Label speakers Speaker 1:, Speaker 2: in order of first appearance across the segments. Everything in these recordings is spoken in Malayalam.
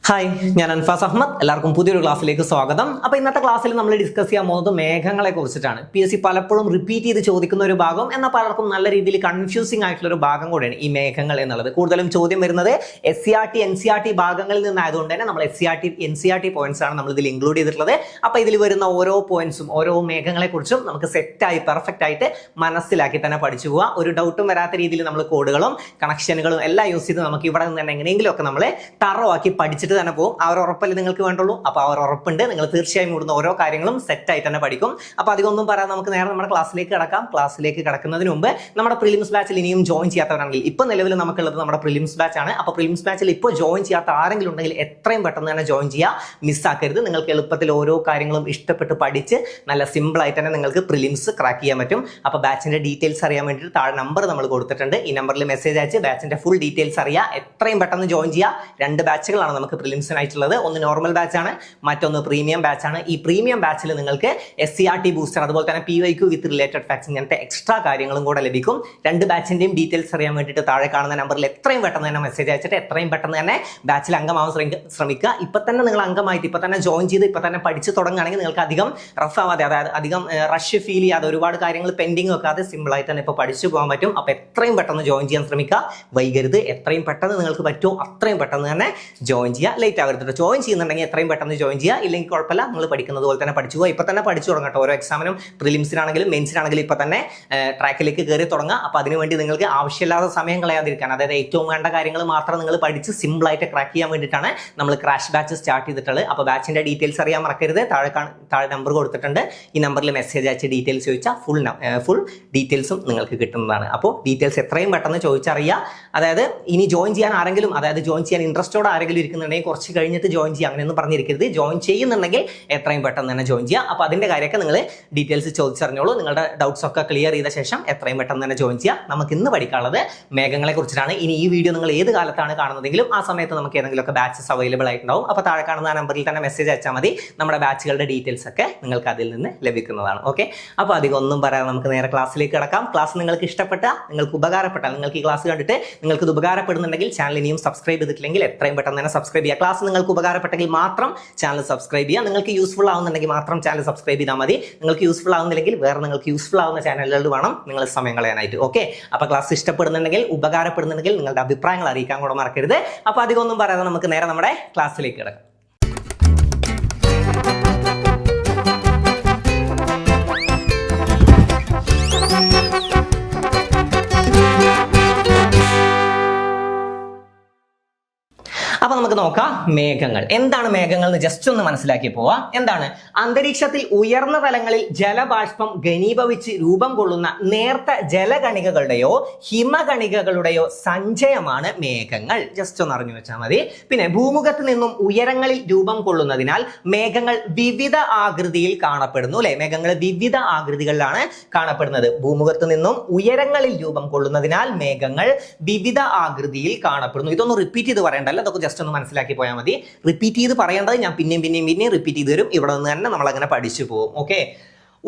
Speaker 1: ഹായ്, ഞാൻ അൻഫാസ് അഹമ്മദ്. എല്ലാവർക്കും പുതിയൊരു ക്ലാസ്സിലേക്ക് സ്വാഗതം. അപ്പോൾ ഇന്നത്തെ ക്ലാസ്സിൽ നമ്മൾ ഡിസ്കസ് ചെയ്യാൻ പോകുന്നത് മേഘങ്ങളെ കുറിച്ചിട്ടാണ്. PSC പലപ്പോഴും റിപ്പീറ്റ് ചെയ്ത് ചോദിക്കുന്ന ഒരു ഭാഗം, എന്നാൽ പലർക്കും നല്ല രീതിയിൽ കൺഫ്യൂസിംഗ് ആയിട്ടുള്ള ഒരു ഭാഗം കൂടെയാണ് ഈ മേഘങ്ങൾ എന്നുള്ളത്. കൂടുതലും ചോദ്യം വരുന്നത് SCRT NCRT ഭാഗങ്ങളിൽ നിന്നായതുകൊണ്ട് തന്നെ നമ്മൾ SCRT NCRT പോയിന്റ്സ് ആണ് നമ്മൾ ഇതിൽ ഇൻക്ലൂഡ് ചെയ്തിട്ടുള്ളത്. അപ്പോൾ ഇതിൽ വരുന്ന ഓരോ പോയിന്റ്സും ഓരോ മേഘങ്ങളെ കുറിച്ചും നമുക്ക് സെറ്റായി പെർഫെക്റ്റ് ആയിട്ട് മനസ്സിലാക്കി തന്നെ പഠിച്ചു പോവുക. ഒരു ഡൗട്ടും വരാത്ത രീതിയിൽ നമ്മൾ കോഡുകളും കണക്ഷനുകളും എല്ലാം യൂസ് ചെയ്ത് നമുക്ക് ഇവിടെ നിന്ന് തന്നെ എങ്ങനെയെങ്കിലും ഒക്കെ നമ്മൾ തറവാക്കി പഠിച്ചിട്ട് തന്നെ പോകും. ആ ഒരു ഉറപ്പല്ലേ നിങ്ങൾക്ക് വേണ്ടുള്ളൂ. അപ്പോൾ ആ ഒരു ഉറപ്പുണ്ട്, നിങ്ങൾ തീർച്ചയായും ഇവിടുന്ന് ഓരോ കാര്യങ്ങളും സെറ്റായി തന്നെ പഠിക്കും. അപ്പോൾ അധികമൊന്നും പറയാൻ നമുക്ക് നേരെ നമ്മുടെ ക്ലാസ്സിലേക്ക് കിടക്കാം. ക്ലാസ്സിലേക്ക് കിടക്കുന്നതിന് മുമ്പ് നമ്മുടെ പ്രിലിംസ് ബാച്ചിൽ ഇനിയും ജോയിൻ ചെയ്യാത്തവരാണെങ്കിൽ ഇപ്പോൾ നിലവിൽ നമുക്കുള്ളത് നമ്മുടെ പ്രിലിംസ് ബാച്ച് ആണ്. അപ്പോൾ പ്രിലിംസ് ബാച്ചിൽ ഇപ്പോൾ ജോയിൻ ചെയ്യാത്ത ആരെങ്കിലും ഉണ്ടെങ്കിൽ എത്രയും പെട്ടെന്ന് തന്നെ ജോയിൻ ചെയ്യുക, മിസ്സാക്കരുത്. നിങ്ങൾക്ക് എളുപ്പത്തിൽ ഓരോ കാര്യങ്ങളും ഇഷ്ടപ്പെട്ട് പഠിച്ച് നല്ല സിമ്പിൾ ആയിട്ട് തന്നെ നിങ്ങൾക്ക് പ്രിലിംസ് ക്രാക്ക് ചെയ്യാൻ പറ്റും. അപ്പോൾ ബാച്ചിന്റെ ഡീറ്റെയിൽസ് അറിയാൻ വേണ്ടിയിട്ട് താഴെ നമ്പർ നമ്മൾ കൊടുത്തിട്ടുണ്ട്. ഈ നമ്പറിൽ മെസ്സേജ് അയച്ച് ബാച്ചിന്റെ ഫുൾ ഡീറ്റെയിൽസ് അറിയുക. എത്രയും പെട്ടെന്ന് ജോയിൻ ചെയ്യുക. 2 ബാച്ചുകളാണ് നമുക്ക് പ്രിലിംസിനായിട്ടുള്ളത്. ഒന്ന് നോർമൽ ബാച്ചാണ്, മറ്റൊന്ന് പ്രീമിയം ബാച്ചാണ്. ഈ പ്രീമിയം ബാച്ചിൽ നിങ്ങൾക്ക് SCRT ബൂസ്റ്റർ, അതുപോലെ തന്നെ PYQ വിത്ത് റിലേറ്റഡ് ഫാക്ട്സ്, ഇങ്ങനത്തെ എക്സ്ട്രാ കാര്യങ്ങളും കൂടെ ലഭിക്കും. 2 ബാച്ചിന്റെയും ഡീറ്റെയിൽസ് അറിയാൻ വേണ്ടിയിട്ട് താഴെ കാണുന്ന നമ്പറിൽ എത്രയും പെട്ടെന്ന് തന്നെ മെസ്സേജ് അയച്ചിട്ട് എത്രയും പെട്ടെന്ന് തന്നെ ബാച്ചിൽ അംഗമാവാൻ ശ്രമിക്കുക. ഇപ്പം തന്നെ നിങ്ങൾ അംഗമായിട്ട് ഇപ്പം തന്നെ ജോയിൻ ചെയ്ത് ഇപ്പം തന്നെ പഠിച്ച് തുടങ്ങുകയാണെങ്കിൽ നിങ്ങൾക്ക് അധികം റഫ് ആവാതെ, അതായത് അധികം റഷ് ഫീൽ ചെയ്യാതെ, ഒരുപാട് കാര്യങ്ങൾ പെൻഡിങ് വെക്കാതെ സിമ്പിളായിട്ട് തന്നെ ഇപ്പോൾ പഠിച്ചു പോകാൻ പറ്റും. അപ്പോൾ എത്രയും പെട്ടെന്ന് ജോയിൻ ചെയ്യാൻ ശ്രമിക്കുക, വൈകരുത്. എത്രയും പെട്ടെന്ന് നിങ്ങൾക്ക് പറ്റുമോ അത്രയും പെട്ടെന്ന് തന്നെ ജോയിൻ ചെയ്യുക. ലേറ്റ് ആവരുത്. ജോയിൻ ചെയ്യുന്നുണ്ടെങ്കിൽ എത്രയും പെട്ടെന്ന് ജോയിൻ ചെയ്യുക. ഇല്ലെങ്കിൽ കുഴപ്പമില്ല, നിങ്ങൾ പഠിക്കുന്നത് പോലെ തന്നെ പഠിച്ചു പോകുക. ഇപ്പം തന്നെ പഠിച്ചു തുടങ്ങട്ടെ. ഓരോ എക്സാമിനും പ്രിലിംസിനാണെങ്കിലും മെയിൻസിനാണെങ്കിലും ഇപ്പം തന്നെ ട്രാക്കിലേക്ക് കയറി തുടങ്ങുക. അപ്പോൾ അതിനുവേണ്ടി നിങ്ങൾക്ക് ആവശ്യമില്ലാത്ത സമയം കളയാതിരിക്കാൻ, അതായത് ഏറ്റവും വേണ്ട കാര്യങ്ങൾ മാത്രം നിങ്ങൾ പഠിച്ച് സിമ്പിളായിട്ട് ക്രാക്ക് ചെയ്യാൻ വേണ്ടിയിട്ടാണ് നമ്മൾ ക്രാഷ് ബാച്ച് സ്റ്റാർട്ട് ചെയ്തിട്ടുള്ളത്. അപ്പോൾ ബാച്ചിൻ്റെ ഡീറ്റെയിൽസ് അറിയാൻ മറക്കരുത്. താഴെ നമ്പർ കൊടുത്തിട്ടുണ്ട്. ഈ നമ്പറിൽ മെസ്സേജ് അയച്ച് ഡീറ്റെയിൽസ് ചോദിച്ചാൽ ഫുൾ ഡീറ്റെയിൽസും നിങ്ങൾക്ക് കിട്ടുന്നതാണ്. അപ്പോൾ ഡീറ്റെയിൽസ് എത്രയും പെട്ടെന്ന് ചോദിച്ചറിയുക. അതായത് ഇനി ജോയിൻ ചെയ്യാൻ ആരെങ്കിലും, അതായത് ജോയിൻ ചെയ്യാൻ ഇൻട്രസ്റ്റോടെ ആരെങ്കിലും ഇരിക്കുന്നുണ്ടെങ്കിൽ കുറച്ച് കഴിഞ്ഞിട്ട് ജോയിൻ ചെയ്യുക, അങ്ങനെയൊന്നും പറഞ്ഞിരിക്കരുത്. ജോയിൻ ചെയ്യുന്നുണ്ടെങ്കിൽ എത്രയും പെട്ടെന്ന് തന്നെ ജോയിൻ ചെയ്യുക. അപ്പോൾ അതിൻ്റെ കാര്യമൊക്കെ നിങ്ങൾ ഡീറ്റെയിൽസ് ചോദിച്ചറിഞ്ഞോളൂ. നിങ്ങളുടെ ഡൗട്ട്സ് ഒക്കെ ക്ലിയർ ചെയ്ത ശേഷം എത്രയും പെട്ടെന്ന് തന്നെ ജോയിൻ ചെയ്യുക. നമുക്ക് ഇന്ന് പഠിക്കാനുള്ളത് മേഘങ്ങളെ കുറിച്ചിട്ടാണ്. ഇനി ഈ വീഡിയോ നിങ്ങൾ ഏത് കാലത്താണ് കാണുന്നതെങ്കിലും ആ സമയത്ത് നമുക്ക് ഏതെങ്കിലുമൊക്കെ ബാച്ചസ് അവൈലബിൾ ആയിട്ടുണ്ടാവും. അപ്പോൾ താഴെ കാണുന്ന നമ്പറിൽ തന്നെ മെസ്സേജ് അയച്ചാൽ മതി. നമ്മുടെ ബാച്ചുകളുടെ ഡീറ്റെയിൽസ് ഒക്കെ നിങ്ങൾക്ക് അതിൽ നിന്ന് ലഭിക്കുന്നതാണ്. ഓക്കെ, അപ്പോൾ അധികം ഒന്നും പറയാതെ നമുക്ക് നേരെ ക്ലാസ്സിലേക്ക് കിടക്കാം. ക്ലാസ് നിങ്ങൾക്ക് ഇഷ്ടപ്പെട്ട, നിങ്ങൾക്ക് ഉപകാരപ്പെട്ടാൽ, നിങ്ങൾക്ക് ഈ ക്ലാസ് കണ്ടിട്ട് നിങ്ങൾക്ക് ഇത് ഉപകാരപ്പെടുന്നുണ്ടെങ്കിൽ ചാനൽ ഇനിയും സബ്സ്ക്രൈബ് ചെയ്തിട്ടില്ലെങ്കിൽ എത്രയും പെട്ടെന്ന് തന്നെ സബ്സ്ക്രൈബ് ചെയ്യുക. ക്ലാസ് നിങ്ങൾക്ക് ഉപകാരപ്പെട്ടെങ്കിൽ മാത്രം ചാനൽ സബ്സ്ക്രൈബ് ചെയ്യുക. നിങ്ങൾക്ക് യൂസ്ഫുൾ ആവുന്നുണ്ടെങ്കിൽ മാത്രം ചാനൽ സബ്സ്ക്രൈബ് ചെയ്താൽ മതി. നിങ്ങൾക്ക് യൂസ്ഫുൾ ആവുന്നില്ലെങ്കിൽ വേറെ നിങ്ങൾക്ക് യൂസ്ഫുൾ ആവുന്ന ചാനലുകളിൽ വേണം നിങ്ങൾ സമയം കളയാനായിട്ട്. ഓക്കെ, അപ്പോൾ ക്ലാസ് ഇഷ്ടപ്പെടുന്നുണ്ടെങ്കിൽ, ഉപകാരപ്പെടുന്നുണ്ടെങ്കിൽ നിങ്ങളുടെ അഭിപ്രായങ്ങൾ അറിയിക്കാൻ കൂടെ മറക്കരുത്. അപ്പോൾ അധികം ഒന്നും പറയാതെ നമുക്ക് നേരെ നമ്മുടെ ക്ലാസ്സിലേക്ക് കിടക്കാം. അപ്പൊ നമുക്ക് നോക്കാം മേഘങ്ങൾ എന്താണ്. മേഘങ്ങൾ എന്ന് ജസ്റ്റ് ഒന്ന് മനസ്സിലാക്കി പോവാം. എന്താണ്? അന്തരീക്ഷത്തിൽ ഉയർന്ന തലങ്ങളിൽ ജലബാഷ്പം ഘനീഭവിച്ച് രൂപം കൊള്ളുന്ന നേർത്ത ജലകണികകളുടെയോ ഹിമകണികകളുടെയോ സഞ്ചയമാണ് മേഘങ്ങൾ. ജസ്റ്റ് ഒന്ന് അറിഞ്ഞു വെച്ചാൽ മതി. പിന്നെ ഭൂമുഖത്ത് നിന്നും ഉയരങ്ങളിൽ രൂപം കൊള്ളുന്നതിനാൽ മേഘങ്ങൾ വിവിധ ആകൃതിയിൽ കാണപ്പെടുന്നു. അല്ലെ, മേഘങ്ങൾ വിവിധ ആകൃതികളിലാണ് കാണപ്പെടുന്നത്. ഭൂമുഖത്ത് നിന്നും ഉയരങ്ങളിൽ രൂപം കൊള്ളുന്നതിനാൽ മേഘങ്ങൾ വിവിധ ആകൃതിയിൽ കാണപ്പെടുന്നു. ഇതൊന്നും റിപ്പീറ്റ് ചെയ്ത് പറയണ്ടല്ലോ, അതൊക്കെ ജസ്റ്റ് ഒന്ന് മനസ്സിലാക്കി പോയാൽ മതി. റിപ്പീറ്റ് ചെയ്ത് പറയേണ്ടത് ഞാൻ പിന്നെയും റിപ്പീറ്റ് ചെയ്ത് തരും. ഇവിടെ നിന്ന് തന്നെ നമ്മൾ അങ്ങനെ പഠിച്ചു പോകും. ഓക്കെ,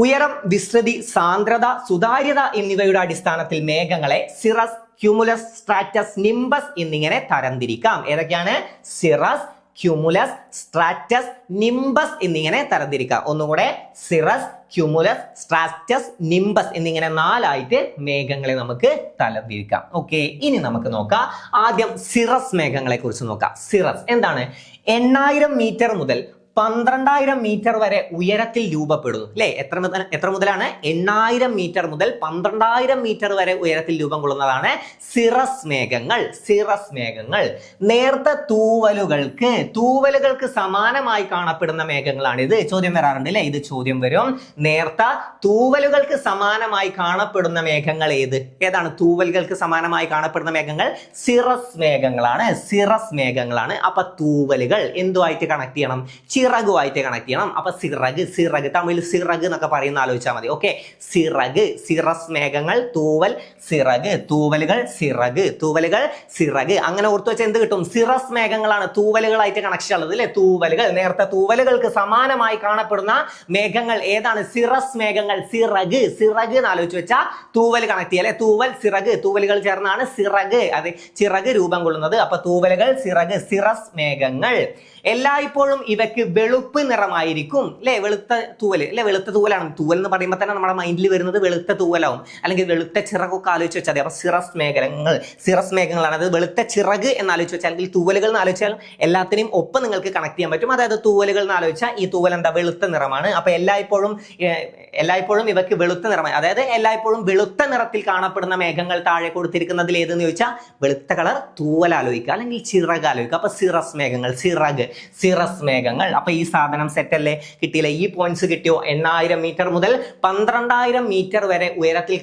Speaker 1: ഉയരം, വിസ്തൃതി, സാന്ദ്രത, സുതാര്യത എന്നിവയുടെ അടിസ്ഥാനത്തിൽ മേഘങ്ങളെ സിറസ്, ക്യുമുലസ്, സ്ട്രാറ്റസ്, നിംബസ് എന്നിങ്ങനെ തരംതിരിക്കാം. ഏതൊക്കെയാണ്? സിറസ്, ക്യുമുലസ്, സ്ട്രാറ്റസ്, നിംബസ് എന്നിങ്ങനെ തരംതിരിക്കാം. ഒന്നുകൂടെ, സിറസ്, ക്യുമുലസ്, സ്ട്രാറ്റസ്, നിംബസ് എന്നിങ്ങനെ 4 ആയിട്ട് മേഘങ്ങളെ നമുക്ക് തരംതിരിക്കാം. ഓക്കെ, ഇനി നമുക്ക് നോക്കാം. ആദ്യം സിറസ് മേഘങ്ങളെ കുറിച്ച് നോക്കാം. സിറസ് എന്താണ്? 8000 മീറ്റർ മുതൽ 12,000 മീറ്റർ വരെ ഉയരത്തിൽ രൂപപ്പെടുന്നു. അല്ലെ, എത്ര മുതലാണ്? 8000 മീറ്റർ മുതൽ 12,000 മീറ്റർ വരെ ഉയരത്തിൽ രൂപം കൊള്ളുന്നതാണ് സിറസ് മേഘങ്ങൾ. സിറസ് മേഘങ്ങൾ നേർത്ത തൂവലുകൾക്ക് സമാനമായി കാണപ്പെടുന്ന മേഘങ്ങളാണ് ഇത്. ചോദ്യം വരാറുണ്ട് അല്ലെ, ഇത് ചോദ്യം വരും. നേർത്ത തൂവലുകൾക്ക് സമാനമായി കാണപ്പെടുന്ന മേഘങ്ങൾ ഏതാണ്? തൂവലുകൾക്ക് സമാനമായി കാണപ്പെടുന്ന മേഘങ്ങൾ സിറസ് മേഘങ്ങളാണ്. സിറസ് മേഘങ്ങളാണ്. അപ്പൊ തൂവലുകൾ എന്തുമായിട്ട് കണക്ട് ചെയ്യണം? സിറഗുമായിട്ട് കണക്ട് ചെയ്യണം. അപ്പൊ സിറഗ് തമിഴ് സിറഗ് എന്നൊക്കെ പറയുന്ന ആലോചിച്ചാൽ മതി. ഓക്കെ, സിറഗ്, സിറസ് മേഘങ്ങൾ, തൂവൽ, സിറഗ്, തൂവലുകൾ, സിറഗ്. അങ്ങനെ ഓർത്തു വെച്ചാൽ എന്ത് കിട്ടും? സിറസ് മേഘങ്ങളാണ് തൂവലുകളായിട്ട് കണക്ഷൻ ഉള്ളത് അല്ലെ. തൂവലുകൾ, നേരത്തെ തൂവലുകൾക്ക് സമാനമായി കാണപ്പെടുന്ന മേഘങ്ങൾ ഏതാണ്? സിറസ് മേഘങ്ങൾ. സിറഗ് എന്ന് ആലോചിച്ച് വെച്ചാൽ തൂവൽ കണക്ട് ചെയ്യാം അല്ലെ. തൂവൽ, സിറഗ്, തൂവലുകൾ ചേർന്നാണ് സിറഗ്, അതെ, ചിറക് രൂപം കൊള്ളുന്നത്. അപ്പൊ തൂവലുകൾ, സിറഗ്, സിറസ് മേഘങ്ങൾ. എല്ലായ്പ്പോഴും ഇവയ്ക്ക് വെളുപ്പ് നിറമായിരിക്കും അല്ലെ. വെളുത്ത തൂവൽ അല്ലെ, വെളുത്ത തൂവലാണ്. തൂവൽ എന്ന് പറയുമ്പോൾ തന്നെ നമ്മുടെ മൈൻഡിൽ വരുന്നത് വെളുത്ത തൂവലാവും, അല്ലെങ്കിൽ വെളുത്ത ചിറകൊക്കെ ആലോചിച്ച് വെച്ചാൽ മതി. അപ്പൊ സിറസ് മേഘങ്ങളാണ്. അത് വെളുത്ത ചിറക് എന്ന് ആലോചിച്ച് വെച്ചാൽ, അല്ലെങ്കിൽ തൂവലുകൾ എന്ന് ആലോചിച്ചാൽ എല്ലാത്തിനെയും ഒപ്പം നിങ്ങൾക്ക് കണക്ട് ചെയ്യാൻ പറ്റും. അതായത് തൂവലുകൾ എന്ന് ആലോചിച്ചാൽ ഈ തൂവൽ എന്താ? വെളുത്ത നിറമാണ്. അപ്പൊ എല്ലായ്പ്പോഴും ഇവയ്ക്ക് വെളുത്ത നിറമായി, അതായത് എല്ലായ്പ്പോഴും വെളുത്ത നിറത്തിൽ കാണപ്പെടുന്ന മേഘങ്ങൾ താഴെ കൊടുത്തിരിക്കുന്നതിൽ ഏതെന്ന് ചോദിച്ചാൽ വെളുത്ത കളർ തൂവൽ ആലോചിക്കുക, അല്ലെങ്കിൽ ചിറക് ആലോചിക്കുക. അപ്പൊ സിറസ് മേഘങ്ങൾ, സിറസ് മേഘങ്ങൾ. അപ്പൊ ഈ സാധനം സെറ്റ് അല്ലേ? കിട്ടിയില്ലേ? ഈ പോയിന്റ്സ് കിട്ടിയോ? 8000 മീറ്റർ മുതൽ 12000 മീറ്റർ വരെ ഉയരത്തിൽ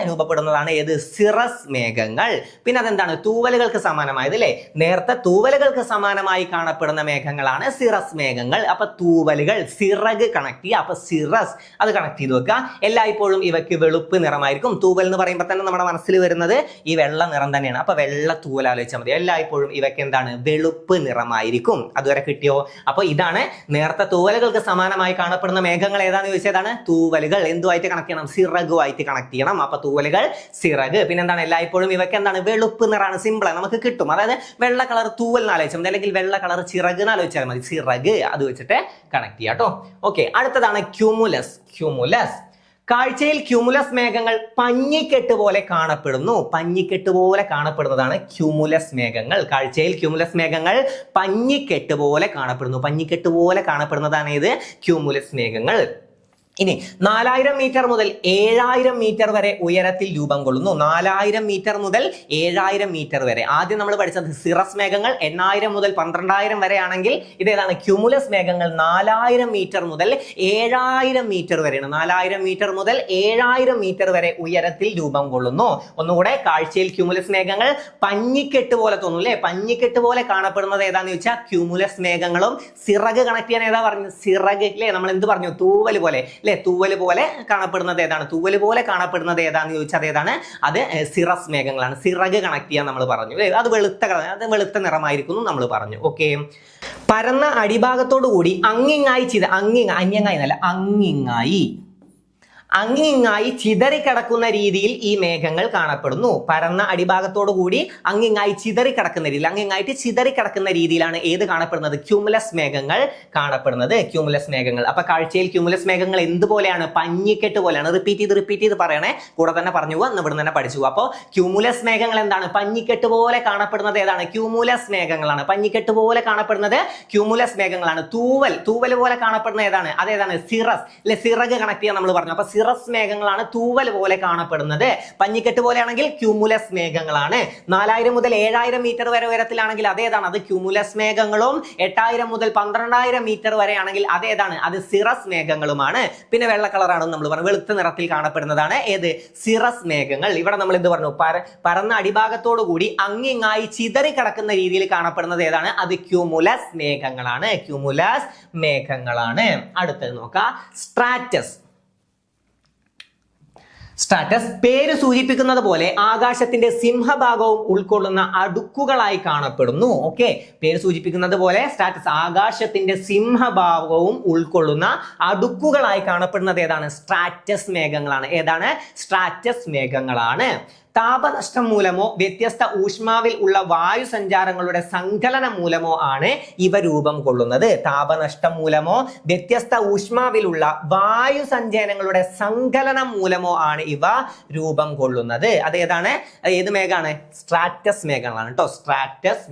Speaker 1: രൂപപ്പെടുന്നതാണ് ഏത്? സിറസ് മേഘങ്ങൾ. പിന്നെ അതെന്താണ്? തൂവലുകൾക്ക് സമാനമായത് അല്ലെ. നേരത്തെ തൂവലുകൾക്ക് സമാനമായി കാണപ്പെടുന്ന മേഘങ്ങളാണ് സിറസ് മേഘങ്ങൾ. അപ്പൊ തൂവലുകൾ, സിറക് കണക്ട് ചെയ്യുക. അപ്പൊ സിറസ് അത് കണക്ട് ചെയ്ത് വെക്കുക. എല്ലായ്പ്പോഴും ഇവയ്ക്ക് വെളുപ്പ് നിറമായിരിക്കും. തൂവൽ എന്ന് പറയുമ്പോൾ തന്നെ നമ്മുടെ മനസ്സിൽ വരുന്നത് ഈ വെള്ള നിറം തന്നെയാണ്. അപ്പൊ വെള്ള തൂവൽ ആലോചിച്ചാൽ മതി. എല്ലായ്പ്പോഴും ഇവയ്ക്ക് എന്താണ്? വെളുപ്പ് നിറമായിരിക്കും. അതുവരെ കിട്ടിയോ? അപ്പൊ ഇതാണ് നേരത്തെ തൂവലുകൾക്ക് സമാനമായി കാണപ്പെടുന്ന മേഘങ്ങൾ ഏതാണെന്ന് ചോദിച്ചതാണ് തൂവലുകൾ. എന്തുമായിട്ട് കണക്ട് ചെയ്യണം? സിറഗുമായിട്ട് കണക്ട് ചെയ്യണം. അപ്പൊ തൂവലുകൾ, സിറഗ്. പിന്നെ എന്താണ്? എല്ലായ്പ്പോഴും ഇവയ്ക്ക് എന്താണ്? വെളുപ്പ് നിറാണ്. സിമ്പിൾ നമുക്ക് കിട്ടും. അതായത് വെള്ള കളർ തൂവൽ ആലോചിച്ചാൽ മതി, അല്ലെങ്കിൽ വെള്ള കളർ ചിറക് ആലോചിച്ചാൽ മതി. സിറഗ് അത് വെച്ചിട്ട് കണക്ട് ചെയ്യാം കേട്ടോ. ഓക്കെ, അടുത്തതാണ് ക്യൂമുലസ്. കാഴ്ചയിൽ ക്യൂമുലസ് മേഘങ്ങൾ പഞ്ഞിക്കെട്ട് പോലെ കാണപ്പെടുന്നു. പഞ്ഞിക്കെട്ട് പോലെ കാണപ്പെടുന്നതാണ് ക്യൂമുലസ് മേഘങ്ങൾ. കാഴ്ചയിൽ ക്യൂമുലസ് മേഘങ്ങൾ പഞ്ഞിക്കെട്ട് പോലെ കാണപ്പെടുന്നതാണ് ഇത് ക്യൂമുലസ് മേഘങ്ങൾ. ഇനി 4000 മീറ്റർ മുതൽ 7000 മീറ്റർ വരെ ഉയരത്തിൽ രൂപം കൊള്ളുന്നു. 4000 മീറ്റർ മുതൽ 7000 മീറ്റർ വരെ. ആദ്യം നമ്മൾ പഠിച്ചത് സിറസ് മേഘങ്ങൾ 8000 മുതൽ 12000 വരെ ആണെങ്കിൽ ഇതേതാണ്? ക്യൂമുലസ് മേഘങ്ങൾ 4000 മീറ്റർ മുതൽ 7000 മീറ്റർ വരെയാണ്. 4000 മീറ്റർ മുതൽ 7000 മീറ്റർ വരെ ഉയരത്തിൽ രൂപം കൊള്ളുന്നു. ഒന്നുകൂടെ, കാഴ്ചയിൽ ക്യൂമുലസ് മേഘങ്ങൾ പഞ്ഞിക്കെട്ട് പോലെ തോന്നും അല്ലെ. പഞ്ഞിക്കെട്ട് പോലെ കാണപ്പെടുന്നത് ഏതാന്ന് ചോദിച്ചാൽ ക്യൂമുലസ് മേഘങ്ങളും. സിറഗ് കണക്ട് ചെയ്യാൻ ഏതാ പറഞ്ഞു? സിറഗ് അല്ലെ. നമ്മൾ എന്ത് പറഞ്ഞു? തൂവൽ പോലെ അല്ലെ. തൂവല് പോലെ കാണപ്പെടുന്നത് ഏതാന്ന് ചോദിച്ചാൽ ഏതാണ്? അത് സിറസ് മേഘങ്ങളാണ്. സിറഗ് കണക്ട് ചെയ്യാൻ നമ്മൾ പറഞ്ഞു. അത് വെളുത്ത നിറമായിരിക്കും നമ്മൾ പറഞ്ഞു. ഓക്കെ, പരന്ന അടിഭാഗത്തോടു കൂടി അങ്ങിങ്ങായി ചിതറിക്കിടക്കുന്ന രീതിയിൽ ഈ മേഘങ്ങൾ കാണപ്പെടുന്നു. പരന്ന അടിഭാഗത്തോടു കൂടി അങ്ങിങ്ങായിട്ട് ചിതറിക്കിടക്കുന്ന രീതിയിലാണ് ഏത് കാണപ്പെടുന്നത്? ക്യൂമുലസ് മേഘങ്ങൾ കാണപ്പെടുന്നത്. ക്യൂമുലസ് മേഘങ്ങൾ. അപ്പൊ കാഴ്ചയിൽ ക്യൂമുലസ് മേഘങ്ങൾ എന്തുപോലെയാണ്? പഞ്ഞിക്കെട്ട് പോലെയാണ്. റിപ്പീറ്റ് ചെയ്ത് പറയണേ, കൂടെ തന്നെ പറഞ്ഞു പോവാ, ഇവിടെ തന്നെ പഠിച്ചു പോവാ. അപ്പോൾ ക്യൂമുലസ് മേഘങ്ങൾ എന്താണ്? പഞ്ഞിക്കെട്ട് പോലെ കാണപ്പെടുന്നത് ഏതാണ്? ക്യൂമുലസ് മേഘങ്ങളാണ്. പഞ്ഞിക്കെട്ട് പോലെ കാണപ്പെടുന്നത് ക്യൂമുലസ് മേഘങ്ങളാണ്. തൂവൽ പോലെ കാണപ്പെടുന്ന ഏതാണ്? അതേതാണ്? സിറസ് അല്ലെ. സിറഗ് കണക്ട് ചെയ്യാൻ നമ്മൾ പറഞ്ഞു. അപ്പൊ സിറസ് മേഘങ്ങളാണ് തൂവൽ പോലെ കാണപ്പെടുന്നത്. പഞ്ഞിക്കെട്ട് പോലെയാണെങ്കിൽ ക്യൂമുലസ് മേഘങ്ങളാണ്. 4000 മുതൽ 7000 മീറ്റർ വരെ ഉയരത്തിലാണെങ്കിൽ അതേതാണ്? അത് ക്യൂമുലസ് മേഘങ്ങളും. 8000 മുതൽ 12000 മീറ്റർ വരെ ആണെങ്കിൽ അതേതാണ്? അത് സിറസ് മേഘങ്ങളുമാണ്. പിന്നെ വെള്ള കളറാണെന്ന് നമ്മൾ പറഞ്ഞു. വെളുത്ത നിറത്തിൽ കാണപ്പെടുന്നതാണ് ഏത്? സിറസ് മേഘങ്ങൾ. ഇവിടെ നമ്മൾ എന്ത് പറഞ്ഞു? പരന്ന അടിഭാഗത്തോടു കൂടി അങ്ങിങ്ങായി ചിതറി കിടക്കുന്ന രീതിയിൽ കാണപ്പെടുന്നത് ഏതാണ്? അത് ക്യൂമുലസ് മേഘങ്ങളാണ്. അടുത്തത് നോക്കാം, സ്ട്രാറ്റസ് പേര് സൂചിപ്പിക്കുന്നത് പോലെ ആകാശത്തിന്റെ സിംഹഭാഗവും ഉൾക്കൊള്ളുന്ന അടുക്കുകളായി കാണപ്പെടുന്നു. ഓക്കെ, പേര് സൂചിപ്പിക്കുന്നത് പോലെ സ്ട്രാറ്റസ് ആകാശത്തിന്റെ സിംഹഭാഗവും ഉൾക്കൊള്ളുന്ന അടുക്കുകളായി കാണപ്പെടുന്നത് ഏതാണ്? സ്ട്രാറ്റസ് മേഘങ്ങളാണ്. ഏതാണ്? സ്ട്രാറ്റസ് മേഘങ്ങളാണ്. താപനഷ്ടം മൂലമോ വ്യത്യസ്ത ഊഷ്മാവിൽ ഉള്ള വായു സഞ്ചാരങ്ങളുടെ സങ്കലനം മൂലമോ ആണ് ഇവ രൂപം കൊള്ളുന്നത്. താപനഷ്ടം മൂലമോ വ്യത്യസ്ത ഊഷ്മാവിലുള്ള വായു സഞ്ചാരങ്ങളുടെ സങ്കലനം മൂലമോ ആണ് ഇവ രൂപം കൊള്ളുന്നത്. അതേതാണ്? ഏത് മേഘമാണ്? സ്ട്രാറ്റസ് മേഘങ്ങളാണ് കേട്ടോ. സ്ട്രാറ്റസ്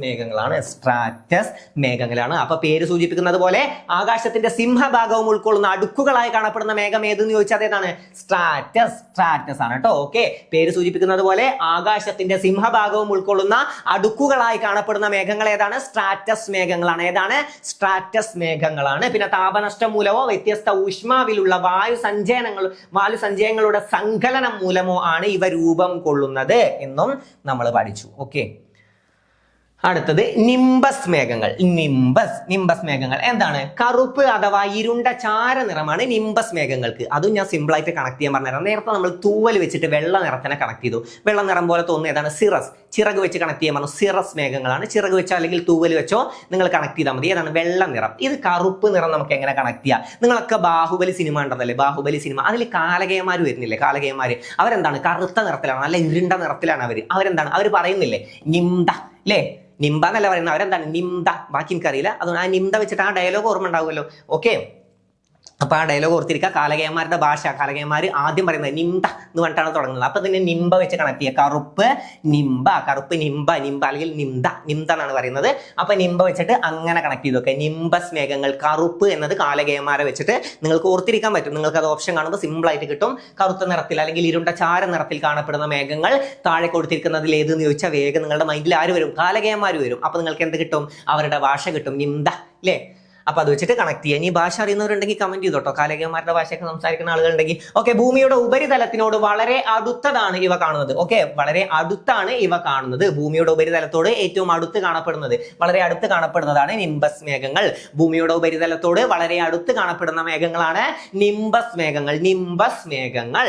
Speaker 1: മേഘങ്ങളാണ്. അപ്പൊ പേര് സൂചിപ്പിക്കുന്നത് പോലെ ആകാശത്തിന്റെ സിംഹഭാഗവും ഉൾക്കൊള്ളുന്ന അടുക്കുകളായി കാണപ്പെടുന്ന മേഘം ഏതെന്ന് ചോദിച്ചാൽ അതേതാണ്? സ്ട്രാറ്റസ് ആണ് കേട്ടോ. ഓക്കെ, പേര് സൂചിപ്പിക്കുന്നത് പോലെ ആകാശത്തിന്റെ സിംഹഭാഗവും ഉൾക്കൊള്ളുന്ന അടുക്കുകളായി കാണപ്പെടുന്ന മേഘങ്ങൾ ഏതാണ്? സ്ട്രാറ്റസ് മേഘങ്ങളാണ്. ഏതാണ്? സ്ട്രാറ്റസ് മേഘങ്ങളാണ്. പിന്നെ താപനഷ്ടം മൂലമോ വ്യത്യസ്ത ഊഷ്മാവിലുള്ള വായു സഞ്ചയങ്ങളുടെ സങ്കലനം മൂലമോ ആണ് ഇവ രൂപം കൊള്ളുന്നത് എന്നും നമ്മൾ പഠിച്ചു. ഓക്കെ, അടുത്തത് നിംബസ് മേഘങ്ങൾ. നിംബസ് മേഘങ്ങൾ എന്താണ്? കറുപ്പ് അഥവാ ഇരുണ്ട ചാര നിറമാണ് നിംബസ് മേഘങ്ങൾക്ക്. അതും ഞാൻ സിമ്പിൾ ആയിട്ട് കണക്ട് ചെയ്യാൻ പറഞ്ഞുതരാം. നേരത്തെ നമ്മൾ തൂവൽ വെച്ചിട്ട് വെള്ള നിറത്തിനെ കണക്ട് ചെയ്തു. വെള്ള നിറം പോലെ തോന്നുന്നത് ഏതാണ്? സിറസ്. ചിറക് വെച്ച് കണക്ട് ചെയ്യാൻ പറഞ്ഞു. സിറസ് മേഘങ്ങളാണ്. ചിറക് വെച്ചോ അല്ലെങ്കിൽ തൂവൽ വെച്ചോ നിങ്ങൾ കണക്ട് ചെയ്താൽ മതി. ഏതാണ്? വെള്ള നിറം. ഇത് കറുപ്പ് നിറം നമുക്ക് എങ്ങനെ കണക്ട് ചെയ്യാം? നിങ്ങളൊക്കെ ബാഹുബലി സിനിമ ഉണ്ടതല്ലേ? ബാഹുബലി സിനിമ, അതിൽ കാലകേയന്മാർ വരുന്നില്ലേ? കാലകേയന്മാര് അവരെന്താണ്? കറുത്ത നിറത്തിലാണ്, നല്ല ഇരുണ്ട നിറത്തിലാണ് അവരെന്താണ്? അവർ പറയുന്നില്ലേ നിംദ അല്ലേ? നിംബ എന്നല്ല പറയുന്നത്, അവരെന്താണ്? നിംദ. ബാക്കി എനിക്കറിയില്ല. അതുകൊണ്ട് ആ നിംദ വെച്ചിട്ട് ആ ഡയലോഗ് ഓർമ്മ ഉണ്ടാവുമല്ലോ. ഓക്കെ, അപ്പൊ ആ ഡയലോഗ് ഓർത്തിരിക്കുക. കാലകേയന്മാരുടെ ഭാഷ, കാലകേയന്മാർ ആദ്യം പറയുന്നത് നിംദ എന്ന് പറഞ്ഞിട്ടാണ് തുടങ്ങുന്നത്. അപ്പൊ തന്നെ നിംബ വെച്ച് കണക്ട് ചെയ്യുക. കറുപ്പ് നിംബ, കറുപ്പ് നിംബ, അല്ലെങ്കിൽ നിംദ എന്നാണ് പറയുന്നത്. അപ്പൊ നിംബ വെച്ചിട്ട് അങ്ങനെ കണക്ട് ചെയ്ത് നോക്കുക. നിംബസ് മേഘങ്ങൾ. കറുപ്പ് എന്നത് കാലകേയന്മാരെ വെച്ചിട്ട് നിങ്ങൾക്ക് ഓർത്തിരിക്കാൻ പറ്റും. നിങ്ങൾക്ക് അത് ഓപ്ഷൻ കാണുമ്പോൾ സിമ്പിൾ ആയിട്ട് കിട്ടും. കറുത്ത നിറത്തിൽ അല്ലെങ്കിൽ ഇരുണ്ട ചാര നിറത്തിൽ കാണപ്പെടുന്ന മേഘങ്ങൾ താഴെ കൊടുത്തിരിക്കുന്നതിൽ ഏതെന്ന് ചോദിച്ചാൽ വേഗം നിങ്ങളുടെ മൈൻഡിൽ ആര് വരും? കാലകേയന്മാർ വരും. അപ്പൊ നിങ്ങൾക്ക് എന്ത് കിട്ടും? അവരുടെ ഭാഷ കിട്ടും. നിംദ അല്ലേ? അപ്പൊ അത് വെച്ചിട്ട് കണക്ട് ചെയ്യാം. ഇനി ഭാഷ അറിയുന്നവരുണ്ടെങ്കിൽ കമന്റ് ചെയ്തോട്ടോ. കാലകേയന്മാരുടെ ഭാഷയൊക്കെ സംസാരിക്കുന്ന ആളുകളുണ്ടെങ്കിൽ. ഓക്കെ, ഭൂമിയുടെ ഉപരിതലത്തിനോട് വളരെ അടുത്തതാണ് ഇവ കാണുന്നത്. ഓക്കെ, വളരെ അടുത്താണ് ഇവ കാണുന്നത്. ഭൂമിയുടെ ഉപരിതലത്തോട് ഏറ്റവും അടുത്ത് കാണപ്പെടുന്നത്, വളരെ അടുത്ത് കാണപ്പെടുന്നതാണ് നിംബസ് മേഘങ്ങൾ. ഭൂമിയുടെ ഉപരിതലത്തോട് വളരെ അടുത്ത് കാണപ്പെടുന്ന മേഘങ്ങളാണ് നിംബസ് മേഘങ്ങൾ. നിംബസ് മേഘങ്ങൾ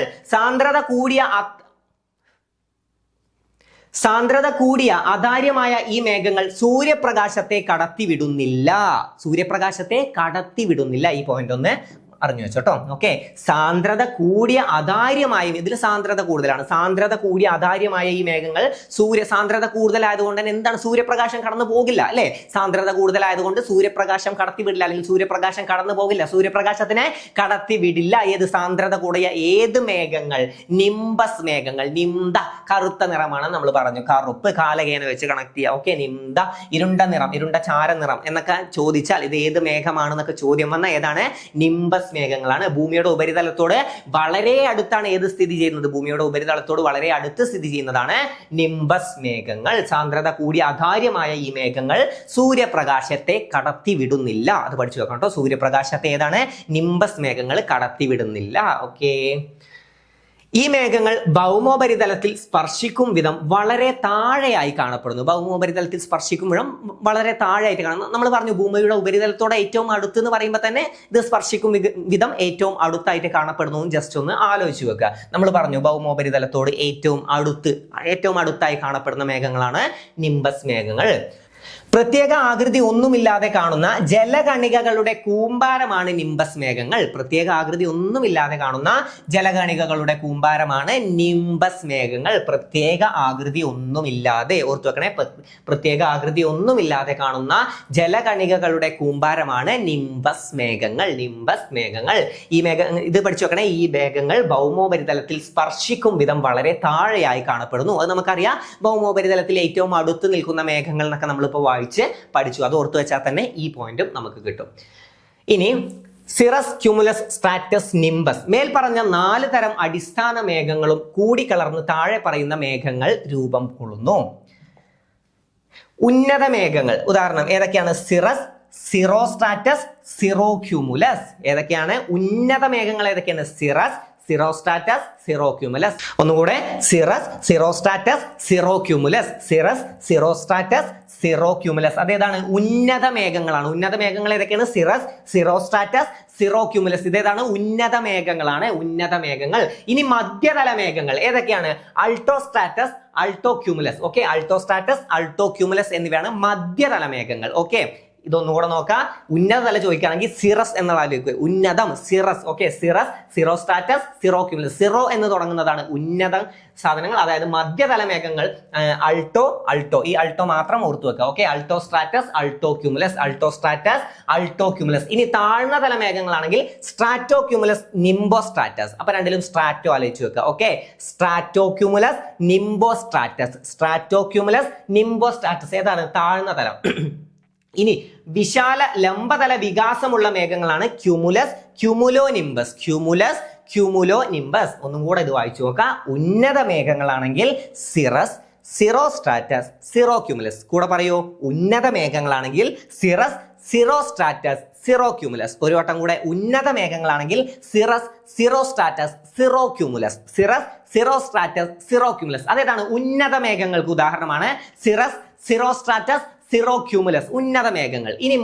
Speaker 1: സാന്ദ്രത കൂടിയ അതാര്യമായ ഈ മേഘങ്ങൾ സൂര്യപ്രകാശത്തെ കടത്തിവിടുന്നില്ല. ഈ പോയിന്റ് ഒന്ന് അറിഞ്ഞു വെച്ചോട്ടോ. ഓക്കെ, സാന്ദ്രത കൂടിയ അതാര്യമായ, ഇതിൽ സാന്ദ്രത കൂടുതലാണ്. സാന്ദ്രത കൂടിയ അതാര്യമായ ഈ മേഘങ്ങൾ സാന്ദ്രത കൂടുതലായതുകൊണ്ട് തന്നെ എന്താണ്? സൂര്യപ്രകാശം കടന്നു പോകില്ല അല്ലെ? സാന്ദ്രത കൂടുതലായതുകൊണ്ട് സൂര്യപ്രകാശം കടത്തിവിടില്ല, അല്ലെങ്കിൽ സൂര്യപ്രകാശം കടന്നു പോകില്ല. സൂര്യപ്രകാശത്തിനെ കടത്തിവിടില്ല. ഏത്? സാന്ദ്രത കൂടിയ ഏത് മേഘങ്ങൾ? നിംബസ് മേഘങ്ങൾ. നിംദ കറുത്ത നിറമാണ് നമ്മൾ പറഞ്ഞു. കറുപ്പ് കാലകേന വെച്ച് കണക്ട് ചെയ്യുക. ഓക്കെ, നിംദ ഇരുണ്ട നിറം, ഇരുണ്ട ചാര നിറം എന്നൊക്കെ ചോദിച്ചാൽ ഇത് ഏത് മേഘമാണെന്നൊക്കെ ചോദ്യം വന്ന ഏതാണ്? നിംബസ് മേഘങ്ങളാണ്. ഭൂമിയുടെ ഉപരിതലത്തോട് വളരെ അടുത്താണ് ഏത് സ്ഥിതി ചെയ്യുന്നത്? ഭൂമിയുടെ ഉപരിതലത്തോട് വളരെ അടുത്ത് സ്ഥിതി ചെയ്യുന്നതാണ് നിംബസ് മേഘങ്ങൾ. സാന്ദ്രത കൂടിയ അതാര്യമായ ഈ മേഘങ്ങൾ സൂര്യപ്രകാശത്തെ കടത്തിവിടുന്നില്ല. അത് പഠിച്ചു വെക്കണം കേട്ടോ. സൂര്യപ്രകാശത്തെ ഏതാണ്? നിംബസ് മേഘങ്ങൾ കടത്തിവിടുന്നില്ല. ഓക്കെ, ഈ മേഘങ്ങൾ ഭൗമോപരിതലത്തിൽ സ്പർശിക്കും വിധം വളരെ താഴെയായി കാണപ്പെടുന്നു. ഭൗമോപരിതലത്തിൽ സ്പർശിക്കും വിധം വളരെ താഴെയായിട്ട് കാണുന്നു. നമ്മൾ പറഞ്ഞു ഭൂമിയുടെ ഉപരിതലത്തോടെ ഏറ്റവും അടുത്ത് എന്ന് പറയുമ്പോൾ തന്നെ ഇത് സ്പർശിക്കും വിധം ഏറ്റവും അടുത്തായിട്ട് കാണപ്പെടുന്നു. ജസ്റ്റ് ഒന്ന് ആലോചിച്ച് വെക്കുക. നമ്മൾ പറഞ്ഞു ഭൗമോപരിതലത്തോട് ഏറ്റവും അടുത്തായി കാണപ്പെടുന്ന മേഘങ്ങളാണ് നിംബസ് മേഘങ്ങൾ. പ്രത്യേക ആകൃതി ഒന്നുമില്ലാതെ കാണുന്ന ജലകണികകളുടെ കൂമ്പാരമാണ് നിംബസ് മേഘങ്ങൾ. പ്രത്യേക ആകൃതി ഒന്നുമില്ലാതെ കാണുന്ന ജലകണികകളുടെ കൂമ്പാരമാണ് നിംബസ് മേഘങ്ങൾ. പ്രത്യേക ആകൃതി ഒന്നുമില്ലാതെ, ഓർത്തു വെക്കണേ, പ്രത്യേക ആകൃതി ഒന്നുമില്ലാതെ കാണുന്ന ജലകണികകളുടെ കൂമ്പാരമാണ് നിംബസ് മേഘങ്ങൾ. നിംബസ് മേഘങ്ങൾ. ഇത് പഠിച്ചു വെക്കണേ. ഈ മേഘങ്ങൾ ഭൗമോപരിതലത്തിൽ സ്പർശിക്കും വിധം വളരെ താഴെയായി കാണപ്പെടുന്നു. അത് നമുക്കറിയാം. ഭൗമോപരിതലത്തിൽ ഏറ്റവും അടുത്ത് നിൽക്കുന്ന മേഘങ്ങൾ എന്നൊക്കെ നമ്മളിപ്പോൾ പഠിച്ചു. അത് ഓർത്തു വെച്ചാൽ തന്നെ ഈ പോയിന്റും നമുക്ക് കിട്ടും. ഇനി സിറസ്, ക്യുമുലസ്, സ്ട്രാറ്റസ്, നിംബസ്. മേൽ പറഞ്ഞ 4 തരം അടിസ്ഥാന മേഘങ്ങളും കൂടിക്കലർന്ന് താഴെ പറയുന്ന മേഘങ്ങൾ രൂപം കൊള്ളുന്നു. ഉന്നത മേഘങ്ങൾ ഉദാഹരണം ഏതൊക്കെയാണ്? Cirrus, cirrostratus, സിറോക്യുമുലസ്. ഏതൊക്കെയാണ് ഉന്നത മേഘങ്ങൾ? ഏതൊക്കെയാണ്? Cirrus, cirrostratus, സിറോക്യുമുലസ്. ഒന്നുകൂടെ, സിറസ്, സിറോസ്ട്രാറ്റസ്, സിറോക്യുമുലസ്. Cirrus, cirrostratus, സിറോക്യുമുലസ്. അതേതാണ്? ഉന്നത മേഘങ്ങളാണ്. ഉന്നത മേഘങ്ങൾ ഏതൊക്കെയാണ്? Cirrus, cirrostratus, സിറോക്യുമുലസ്. ഇതേതാണ്? ഉന്നത മേഘങ്ങളാണ്. ഉന്നത മേഘങ്ങൾ. ഇനി മധ്യതല മേഘങ്ങൾ ഏതൊക്കെയാണ്? അൾട്ടോസ്ട്രാറ്റസ്, അൾട്ടോക്യുമുലസ്. ഓക്കെ, അൾട്ടോസ്ട്രാറ്റസ്, അൾട്ടോക്യുമുലസ് എന്നിവയാണ് മധ്യതല മേഘങ്ങൾ. ഓക്കെ, ഇതൊന്നുകൂടെ നോക്കാം. ഉന്നതതല ചോദിക്കുകയാണെങ്കിൽ സിറസ് എന്നതായിരിക്കും ഉന്നതം. Cirrus. Okay, cirrus, cirrostratus, cirrocumulus. Cirro എന്ന് തുടങ്ങുന്നതാണ് ഉന്നത സാധനങ്ങൾ. അതായത് മധ്യതല മേഘങ്ങൾ അൾട്ടോ. ഈ അൾട്ടോ മാത്രം ഓർത്തു വെക്കുക. ഓക്കെ, അൾട്ടോസ്ട്രാറ്റസ്, അൾട്ടോക്യുമുലസ്, അൾട്ടോസ്ട്രാറ്റസ്, അൾട്ടോക്യുമുലസ്. ഇനി താഴ്ന്ന തല മേഘങ്ങളാണെങ്കിൽ സ്ട്രാറ്റോക്യുമുലസ്, നിംബോസ്ട്രാറ്റസ്. അപ്പൊ രണ്ടിലും സ്ട്രാറ്റോ ആലോചിച്ച് വെക്കുക. Okay, സ്ട്രാറ്റോക്യുമുലസ്, nimbostratus. സ്ട്രാറ്റോക്യുമുലസ്, നിംബോസ്ട്രാറ്റസ്. ഏതാണ്? താഴ്ന്ന തലം. ഇനി വിശാല ലംബതല വികാസമുള്ള മേഘങ്ങളാണ് ക്യുമുലസ്, ക്യുമുലോനിംബസ്. Cumulus, cumulonimbus. ഒന്നും കൂടെ ഇത് വായിച്ചു നോക്കാം. ഉന്നത മേഘങ്ങളാണെങ്കിൽ സിറസ്, സിറോസ്ട്രാറ്റസ്, സിറോക്യുമുലസ്. കൂടെ പറയൂ. ഉന്നത മേഘങ്ങളാണെങ്കിൽ സിറസ്, സിറോസ്ട്രാറ്റസ്, സിറോക്യുമുലസ്. ഒരു വട്ടം കൂടെ. ഉന്നത മേഘങ്ങളാണെങ്കിൽ സിറസ്, സിറോസ്ട്രാറ്റസ്, സിറോക്യുമുലസ്. Cirrus, cirrostratus, സിറോക്യുമുലസ്. അതേതാണ്? ഉന്നത മേഘങ്ങൾക്ക് ഉദാഹരണമാണ് സിറസ്, സിറോസ്ട്രാറ്റസ്, സിറോക്യൂമുലസ് ഉന്നത മേഘങ്ങൾ. ഇനി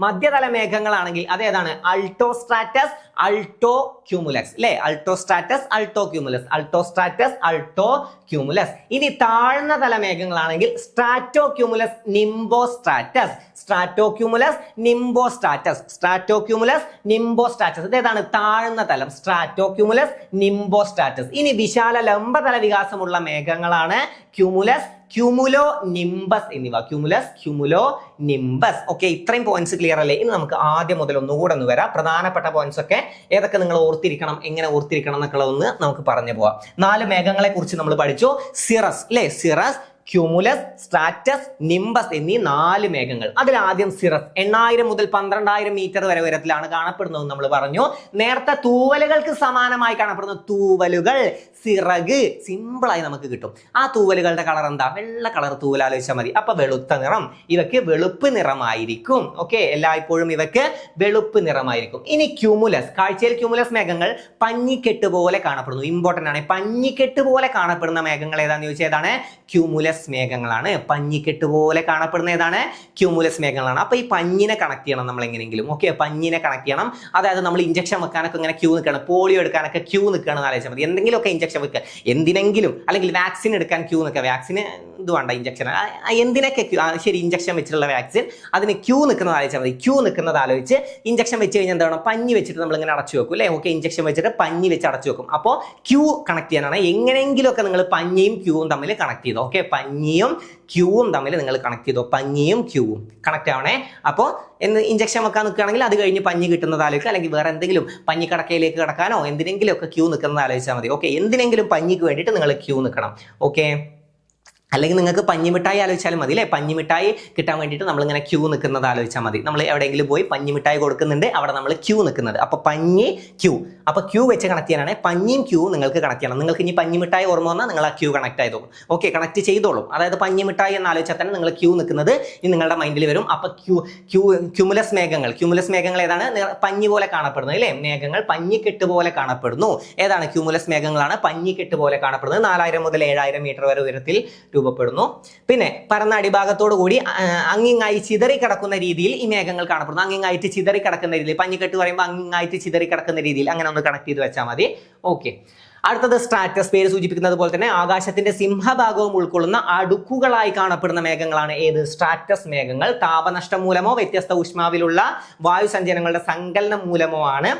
Speaker 1: മധ്യതല മേഘങ്ങളാണെങ്കിൽ അതേതാണ്? അൾട്ടോസ്ട്രാറ്റസ്, അൾട്ടോക്യൂമുലസ് അല്ലെ? അൾട്ടോസ്ട്രാറ്റസ്, അൾട്ടോക്യൂമുലസ്, അൾട്ടോസ്ട്രാറ്റസ്, അൾട്ടോക്യൂമുലസ്. ഇനി താഴ്ന്ന തല മേഘങ്ങളാണെങ്കിൽ stratocumulus, nimbostratus, stratocumulus, nimbostratus, stratocumulus, nimbostratus. ഇതേതാണ്? താഴ്ന്ന തലം, സ്ട്രാറ്റോക്യൂമുലസ്, നിംബോസ്ട്രാറ്റസ്. ഇനി വിശാല ലംബതല വികാസമുള്ള മേഘങ്ങളാണ് ക്യൂമുലസ്, ക്യൂമുലോ നിംബസ് എന്നിവ. Cumulus, cumulonimbus. ഓക്കെ, ഇത്രയും പോയിന്റ്സ് ക്ലിയർ അല്ലേ? ഇനി നമുക്ക് ആദ്യം മുതൽ ഒന്നുകൂടെ ഒന്ന് വരാം. പ്രധാനപ്പെട്ട പോയിന്റ്സ് ഒക്കെ ഏതൊക്കെ നിങ്ങൾ ഓർത്തിരിക്കണം, എങ്ങനെ ഓർത്തിരിക്കണം എന്നൊക്കെ ഒന്ന് നമുക്ക് പറഞ്ഞു പോവാം. 4 മേഘങ്ങളെ കുറിച്ച് നമ്മൾ പഠിച്ചു. സിറസ് അല്ലെ? സിറസ്, ക്യൂമുലസ്, സ്ട്രാറ്റസ്, നിംബസ് എന്നീ 4 മേഘങ്ങൾ. അതിൽ ആദ്യം സിറസ് 8000 മുതൽ 12000 മീറ്റർ വരെ ഉയരത്തിലാണ് കാണപ്പെടുന്നത് നമ്മൾ പറഞ്ഞു. നേരത്തെ തൂവലുകൾക്ക് സമാനമായി കാണപ്പെടുന്ന തൂവലുകൾ, സിറക്, സിമ്പിൾ ആയി നമുക്ക് കിട്ടും. ആ തൂവലുകളുടെ കളർ എന്താ? വെള്ള കളർ തൂവൽ ആലോചിച്ചാൽ മതി. അപ്പൊ വെളുത്ത നിറം, ഇവയ്ക്ക് വെളുപ്പ് നിറമായിരിക്കും. ഓക്കെ, എല്ലായ്പ്പോഴും ഇവയ്ക്ക് വെളുപ്പ് നിറമായിരിക്കും. ഇനി ക്യൂമുലസ്, കാഴ്ചയിൽ ക്യൂമുലസ് മേഘങ്ങൾ പഞ്ഞിക്കെട്ട് പോലെ കാണപ്പെടുന്നു. ഇമ്പോർട്ടന്റ് ആണ്. പഞ്ഞിക്കെട്ട് പോലെ കാണപ്പെടുന്ന മേഘങ്ങൾ ഏതാന്ന് ചോദിച്ചാൽ ഏതാണ്? ക്യൂമുലസ് മേഘങ്ങളാണ്. പഞ്ഞിക്കെട്ട് പോലെ കാണപ്പെടുന്ന ഏതാണ്? ക്യൂമുലസ് മേഘങ്ങളാണ്. അപ്പൊ ഈ പഞ്ഞിനെ കണക്ട് ചെയ്യണം നമ്മൾ എങ്ങനെയെങ്കിലും. ഓക്കെ, പഞ്ഞിനെ കണക്ട് ചെയ്യണം. അതായത് നമ്മൾ ഇഞ്ചക്ഷൻ വെക്കാനൊക്കെ ഇങ്ങനെ ക്യൂ നിൽക്കണം, പോളിയോ എടുക്കാനൊക്കെ ക്യൂ നിൽക്കണം എന്ന് ആലോചിച്ചാൽ മതി. എന്തെങ്കിലുമൊക്കെ ഇഞ്ചക്ഷൻ വെക്കുക, എന്തിനെങ്കിലും, അല്ലെങ്കിൽ വാക്സിൻ എടുക്കാൻ ക്യൂ നിൽക്കുക. വാക്സിന് ഇത് വേണ്ട, ഇഞ്ചക്ഷൻ എന്തിനൊക്കെ ശരി, ഇഞ്ചക്ഷൻ വെച്ചിട്ടുള്ള വാക്സിൻ, അതിന് ക്യൂ നിൽക്കുന്നത് ആലോചിച്ചാൽ മതി. ക്യൂ നിൽക്കുന്നത് ആലോചിച്ച് ഇഞ്ചക്ഷൻ വെച്ച് കഴിഞ്ഞാൽ എന്താണ്? പഞ്ഞി വെച്ചിട്ട് നമ്മൾ ഇങ്ങനെ അടച്ചു വെക്കും അല്ലേ? ഓക്കെ, ഇഞ്ചക്ഷൻ വെച്ചിട്ട് പഞ്ഞി വെച്ച് അടച്ചു വെക്കും. അപ്പോൾ ക്യൂ കണക്ട് ചെയ്യാനാണ്. എങ്ങനെയെങ്കിലുമൊക്കെ നിങ്ങൾ പഞ്ഞിയും ക്യൂവും തമ്മിൽ കണക്ട് ചെയ്തു. ഓക്കെ, പഞ്ഞിയും ക്യൂവും തമ്മിൽ നിങ്ങൾ കണക്ട് ചെയ്തോ. പഞ്ഞിയും ക്യൂവും കണക്ട് ആവണേ. അപ്പോൾ ഇഞ്ചക്ഷൻ വെക്കാൻ നിൽക്കുകയാണെങ്കിൽ അത് കഴിഞ്ഞ് പഞ്ഞി കിട്ടുന്നത് ആലോചിക്കുക, അല്ലെങ്കിൽ വേറെ എന്തെങ്കിലും പഞ്ഞി കടക്കയിലേക്ക് കിടക്കാനോ എന്തിനെങ്കിലും ഒക്കെ ക്യൂ നിൽക്കുന്നത് ആലോചിച്ചാൽ മതി. ഓക്കെ, എന്തിനെങ്കിലും പഞ്ഞിക്ക് വേണ്ടിയിട്ട് നിങ്ങൾ ക്യൂ നിൽക്കണം. ഓക്കെ, അല്ലെങ്കിൽ നിങ്ങൾക്ക് പഞ്ഞിമിഠായി ആലോചിച്ചാലും മതി അല്ലേ? പഞ്ഞിമിഠായി കിട്ടാൻ വേണ്ടിയിട്ട് നമ്മളിങ്ങനെ ക്യൂ നിൽക്കുന്നത് ആലോചിച്ചാൽ മതി. നമ്മൾ എവിടെയെങ്കിലും പോയി പഞ്ഞിമിഠായി കൊടുക്കുന്നുണ്ട്, അവിടെ നമ്മൾ ക്യൂ നിൽക്കുന്നത്. അപ്പോൾ പഞ്ഞി, ക്യൂ. അപ്പോൾ ക്യൂ വെച്ച് കണക്ട് ചെയ്യാനാണ്. പഞ്ഞിയും ക്യൂ നിങ്ങൾക്ക് കണക്ട് ചെയ്യണം. നിങ്ങൾക്ക് ഇനി പഞ്ഞിമിഠായി ഓർമ്മ വന്നാൽ നിങ്ങൾ ആ ക്യൂ കണക്ട് ചെയ്തോളും. ഓക്കെ, കണക്ട് ചെയ്തോളും. അതായത് പഞ്ഞിമിഠായി എന്ന് ആലോചിച്ചാൽ തന്നെ നിങ്ങൾ ക്യൂ നിൽക്കുന്നത് ഇനി നിങ്ങളുടെ മൈൻഡിൽ വരും. അപ്പോൾ ക്യൂമുലസ് മേഘങ്ങൾ, ക്യൂമുലസ് മേഘങ്ങൾ ഏതാണ്? പഞ്ഞി പോലെ കാണപ്പെടുന്നത് അല്ലേ? മേഘങ്ങൾ പഞ്ഞിക്കെട്ട് പോലെ കാണപ്പെടുന്നു. ഏതാണ്? ക്യൂമുലസ് മേഘങ്ങളാണ് പഞ്ഞിക്കെട്ട് പോലെ കാണപ്പെടുന്നത്. 4000 മുതൽ 7000 മീറ്റർ വരെ ഉയരത്തിൽ രൂപപ്പെടുന്നു. പിന്നെ പരന്ന അടിഭാഗത്തോടു കൂടി അങ്ങിങ്ങായി ചിതറി കിടക്കുന്ന രീതിയിൽ ഈ മേഘങ്ങൾ കാണപ്പെടുന്നു. അങ്ങിങ്ങായിട്ട് ചിതറി കിടക്കുന്ന രീതിയിൽ, പഞ്ഞിക്കെട്ട് പറയുമ്പോൾ അങ്ങിങ്ങായിട്ട് ചിതറി കിടക്കുന്ന രീതിയിൽ അങ്ങനെ ഒന്ന് കണക്ട് ചെയ്ത് വെച്ചാൽ മതി. ഓക്കെ, അടുത്തത് സ്ട്രാറ്റസ്. പേര് സൂചിപ്പിക്കുന്നത് പോലെ തന്നെ ആകാശത്തിന്റെ സിംഹഭാഗവും ഉൾക്കൊള്ളുന്ന അടുക്കുകളായി കാണപ്പെടുന്ന മേഘങ്ങളാണ് ഏത്? സ്ട്രാറ്റസ് മേഘങ്ങൾ. താപനഷ്ടം മൂലമോ വ്യത്യസ്ത ഊഷ്മാവിലുള്ള വായുസഞ്ചയനങ്ങളുടെ സങ്കലനം മൂലമോ ആണ്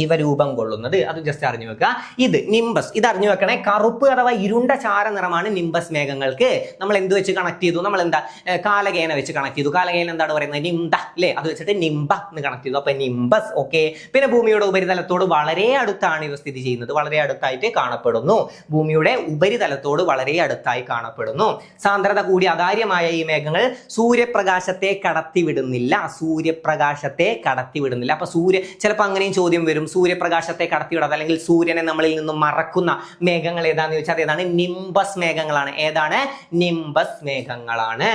Speaker 1: ഇവ രൂപം കൊള്ളുന്നത്. അത് ജസ്റ്റ് അറിഞ്ഞു വെക്കുക. ഇത് നിംബസ്, ഇത് അറിഞ്ഞു വെക്കണേ. കറുപ്പ് അഥവാ ഇരുണ്ട ചാര നിറമാണ് നിംബസ് മേഘങ്ങൾക്ക്. നമ്മൾ എന്ത് വെച്ച് കണക്ട് ചെയ്തു? നമ്മൾ എന്താ കാലകേന വെച്ച് കണക്ട് ചെയ്തു. കാലകേന എന്താണ് പറയുന്നത്? നിംബ അല്ലേ? അത് വെച്ചിട്ട് നിംബ എന്ന് കണക്ട് ചെയ്തു. അപ്പൊ നിംബസ്. ഓക്കെ, പിന്നെ ഭൂമിയുടെ ഉപരിതലത്തോട് വളരെ അടുത്താണ് ഇവ സ്ഥിതി ചെയ്യുന്നത്. വളരെ അടുത്തായിട്ട് കാണപ്പെടുന്നു. ഭൂമിയുടെ ഉപരിതലത്തോട് വളരെ അടുത്തായി കാണപ്പെടുന്നു. സാന്ദ്രത കൂടി അകാര്യമായ ഈ മേഘങ്ങൾ സൂര്യപ്രകാശത്തെ കടത്തിവിടുന്നില്ല. സൂര്യപ്രകാശത്തെ കടത്തിവിടുന്നില്ല. അപ്പൊ ചിലപ്പോൾ അങ്ങനെയും ചോദ്യം വരും. സൂര്യപ്രകാശത്തെ കടത്തിവിടാതെ അല്ലെങ്കിൽ സൂര്യനെ നമ്മളിൽ നിന്നും മറക്കുന്ന മേഘങ്ങൾ ഏതാന്ന് ചോദിച്ചാൽ ഏതാണ്? നിംബസ് മേഘങ്ങളാണ്. ഏതാണ്? നിംബസ് മേഘങ്ങളാണ്.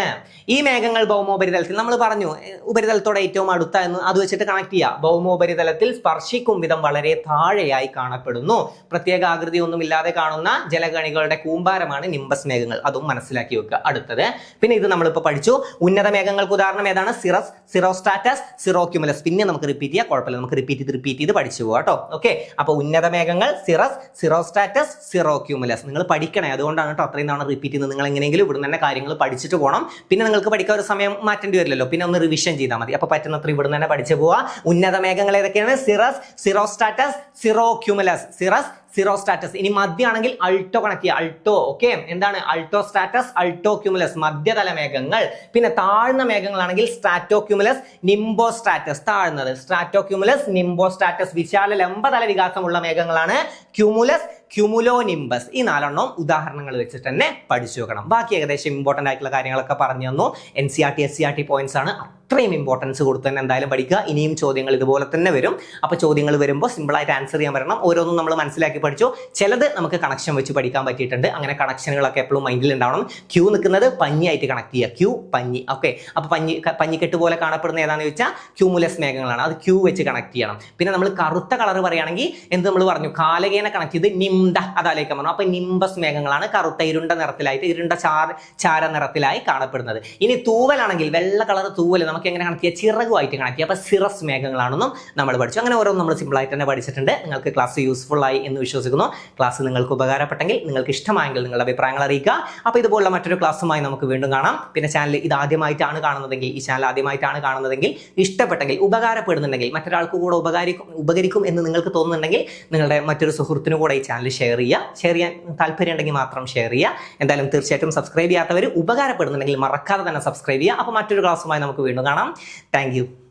Speaker 1: ഈ മേഘങ്ങൾ ഭൗമോപരിതലത്തിൽ നമ്മൾ പറഞ്ഞു ഉപരിതലത്തോടെ ഏറ്റവും അടുത്ത എന്ന് അത് വെച്ചിട്ട് കണക്ട് ചെയ്യുക. ഭൗമോപരിതലത്തിൽ സ്പർശിക്കും വിധം വളരെ താഴെയായി കാണപ്പെടുന്നു. പ്രത്യേക ആകൃതി ഒന്നുമില്ലാതെ കാണുന്ന ജലകണികളുടെ കൂമ്പാരമാണ് നിംബസ് മേഘങ്ങൾ. അതും മനസ്സിലാക്കി വെക്കുക. അടുത്തത് പിന്നെ ഇത് നമ്മളിപ്പോൾ പഠിച്ചു. ഉന്നത മേഘങ്ങൾക്ക് ഉദാഹരണം ഏതാണ്? Cirrus, cirrostratus, സിറോക്യുമുലസ്. പിന്നെ നമുക്ക് റിപ്പീറ്റ് ചെയ്യാം, കുഴപ്പമില്ല. നമുക്ക് റിപ്പീറ്റ് ചെയ്ത് പഠിച്ചു പോകാം കേട്ടോ. ഓക്കെ, അപ്പൊ ഉന്നത മേഘങ്ങൾ സിറസ്, സിറോസ്ട്രാറ്റസ്, സിറോക്യുമുലസ്. നിങ്ങൾ പഠിക്കണേ. അതുകൊണ്ടാണ് കേട്ടോ അത്രയും തവണ റിപ്പീറ്റ് ചെയ്യുന്നത്. നിങ്ങൾ എങ്ങനെയെങ്കിലും ഇവിടുന്ന് തന്നെ കാര്യങ്ങൾ പഠിച്ചിട്ട് പോകണം. പിന്നെ നിങ്ങൾക്ക് പഠിക്കാൻ ഒരു സമയം മാറ്റേണ്ടി വരില്ലല്ലോ. പിന്നെ ഒന്ന് റിവിഷൻ ചെയ്താൽ മതി. അപ്പൊ പറ്റുന്നത്ര ഇവിടുന്ന് തന്നെ പഠിച്ചു പോവാ. ഉന്നത മേഘങ്ങൾ ഏതൊക്കെയാണ്? Cirrus, cirrostratus, സിറോക്യുമുലസ്. സിറസ്, സിറോസ്ട്രാറ്റസ്. ഇനി മധ്യമാണെങ്കിൽ അൾട്ടോ കണക്ട് ചെയ്യുക. അൾട്ടോ. ഓക്കെ, എന്താണ്? അൾട്ടോസ്ട്രാറ്റസ്, അൾട്ടോക്യുമുലസ് മധ്യതല മേഘങ്ങൾ. പിന്നെ താഴ്ന്ന മേഘങ്ങളാണെങ്കിൽ സ്ട്രാറ്റോക്യുമുലസ്, നിംബോസ്ട്രാറ്റസ്. താഴ്ന്നത് സ്ട്രാറ്റോക്യുമുലസ്, നിംബോസ്ട്രാറ്റസ്. വിശാല ലംബതല വികാസമുള്ള മേഘങ്ങളാണ് ക്യൂമുലസ്, ക്യൂമുലോനിംബസ്. ഈ 4 ഉദാഹരണങ്ങൾ വെച്ചിട്ട് തന്നെ പഠിച്ചു വെക്കണം. ബാക്കി ഏകദേശം ഇമ്പോർട്ടന്റ് ആയിട്ടുള്ള കാര്യങ്ങളൊക്കെ പറഞ്ഞു തന്നു. NCERT SCERT പോയിന്റ്സ് ആണ്. അത്രയും ഇമ്പോർട്ടൻസ് കൊടുത്ത് തന്നെ എന്തായാലും പഠിക്കുക. ഇനിയും ചോദ്യങ്ങൾ ഇതുപോലെ തന്നെ വരും. അപ്പോൾ ചോദ്യങ്ങൾ വരുമ്പോൾ സിമ്പിളായിട്ട് ആൻസർ ചെയ്യാൻ വരണം. ഓരോന്നും നമ്മൾ മനസ്സിലാക്കി പഠിച്ചു. ചിലത് നമുക്ക് കണക്ഷൻ വെച്ച് പഠിക്കാൻ പറ്റിയിട്ടുണ്ട്. അങ്ങനെ കണക്ഷനുകളൊക്കെ എപ്പോഴും മൈൻഡിൽ ഉണ്ടാവണം. ക്യൂ നിൽക്കുന്നത് പഞ്ഞിയായിട്ട് കണക്ട് ചെയ്യുക. ക്യൂ, പഞ്ഞി. ഓക്കെ, അപ്പോൾ പഞ്ഞിക്കെട്ട് പോലെ കാണപ്പെടുന്ന ഏതാണെന്ന് ചോദിച്ചാൽ ക്യൂമുലസ് മേഘങ്ങളാണ്. അത് ക്യൂ വെച്ച് കണക്ട് ചെയ്യണം. പിന്നെ നമ്മൾ കറുത്ത കളർ പറയുകയാണെങ്കിൽ എന്ത് നമ്മൾ പറഞ്ഞു? കാലകേന കണക്ട് ചെയ്ത് അതാലേക്ക് പറഞ്ഞു. അപ്പൊ നിംബസ് മേഘങ്ങളാണ് കറുത്ത ഇരുണ്ട നിറത്തിലായിട്ട് ഇരുണ്ട ചാര നിറത്തിലായി കാണപ്പെടുന്നത്. ഇനി തൂവലാണെങ്കിൽ വെള്ള കളർ തൂവൽ നമുക്ക് എങ്ങനെ കണക്കിയ ചിറകുമായിട്ട് കണക്കിയ. അപ്പൊ സിറസ് മേഘങ്ങളാണെന്നും നമ്മൾ പഠിച്ചു. അങ്ങനെ ഓരോന്നും നമ്മൾ സിമ്പിൾ ആയിട്ട് തന്നെ പഠിച്ചിട്ടുണ്ട്. നിങ്ങൾക്ക് ക്ലാസ് യൂസ്ഫുൾ ആയി എന്ന് വിശ്വസിക്കുന്നു. ക്ലാസ് നിങ്ങൾക്ക് ഉപകാരപ്പെട്ടെങ്കിൽ, നിങ്ങൾക്ക് ഇഷ്ടമായെങ്കിൽ നിങ്ങളുടെ അഭിപ്രായങ്ങൾ അറിയിക്കുക. അപ്പോൾ ഇതുപോലുള്ള മറ്റൊരു ക്ലാസ്സുമായി നമുക്ക് വീണ്ടും കാണാം. പിന്നെ ചാനൽ ഇത് ആദ്യമായിട്ടാണ് കാണുന്നതെങ്കിൽ, ഈ ചാനൽ ആദ്യമായിട്ടാണ് കാണുന്നതെങ്കിൽ, ഇഷ്ടപ്പെട്ടെങ്കിൽ, ഉപകാരപ്പെടുന്നുണ്ടെങ്കിൽ, മറ്റൊരാൾക്ക് കൂടെ ഉപകരിക്കും എന്ന് നിങ്ങൾക്ക് തോന്നുന്നുണ്ടെങ്കിൽ നിങ്ങളുടെ മറ്റൊരു സുഹൃത്തിനു കൂടെ ഈ ചാനൽ ഷെയർ ചെയ്യാൻ താല്പര്യം ഉണ്ടെങ്കിൽ മാത്രം ഷെയർ ചെയ്യുക. എന്തായാലും തീർച്ചയായിട്ടും സബ്സ്ക്രൈബ് ചെയ്യാത്തവർ ഉപകാരപ്പെടുന്നുണ്ടെങ്കിൽ മറക്കാതെ തന്നെ സബ്സ്ക്രൈബ് ചെയ്യുക. അപ്പോൾ മറ്റൊരു ക്ലാസ്സുമായി നമുക്ക് വീണ്ടും കാണാം. താങ്ക്